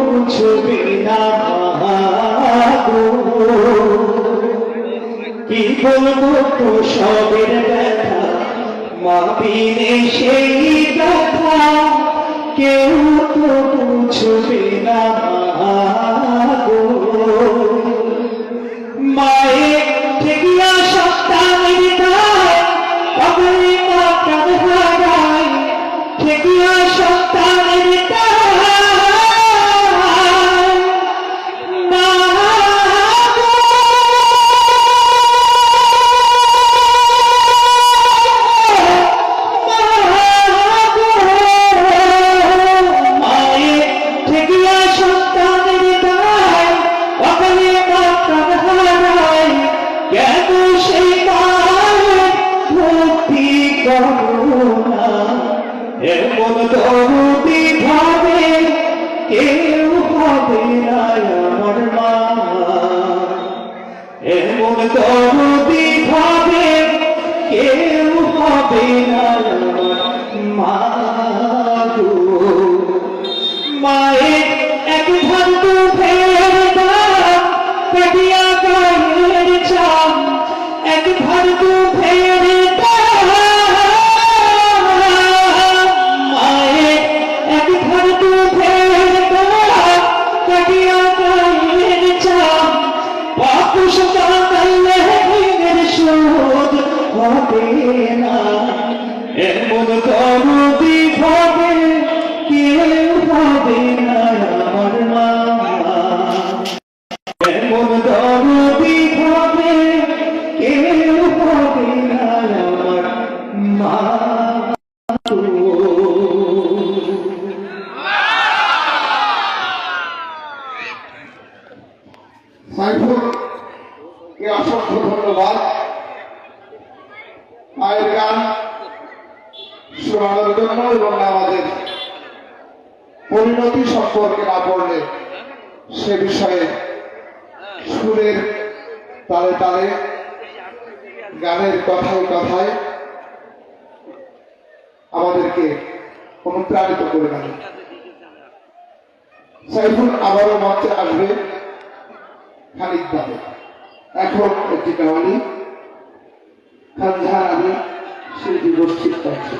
বুঝবে না গো, কি বলবো তো সবের ব্যথা, মা বিনে সেই ব্যথা কেউ তো বুঝবে না গো। মায়ের ঠেকিয়া সন্তানের দায়, কবরে মা প্রাণ হারায়, ঠেকিয়া সন্তানের এমন দরদি ভাবে কেউ হবে না আমার মা, এমন দরদি ভাবে কেউ হবে না আমার মা গো। মায়ের এক ভান্ত ফের দাম কাটিয়া গায়ের চাম, এক ভান্ত ফের এমন দরদি ভাবে কেউ হবে না আমার মা, এমন দরদি ভাবে কেউ হবে না আমার মা। সাইফুলকে অসংখ্য ধন্যবাদ। মায়ের গান শোনানোর জন্য এবং আমাদের পরিণতি সম্পর্কে না পড়লে সে বিষয়ে সুরের তালে তালে গানের কথায় কথায় আমাদেরকে অনুপ্রাণিত করে গেলেন। সাইফুল আবারও মঞ্চে আসবে খানিক বাদে। এখন একটি কাহিনী খানজাহান আমি শিল্পী গোষ্ঠীর কাছে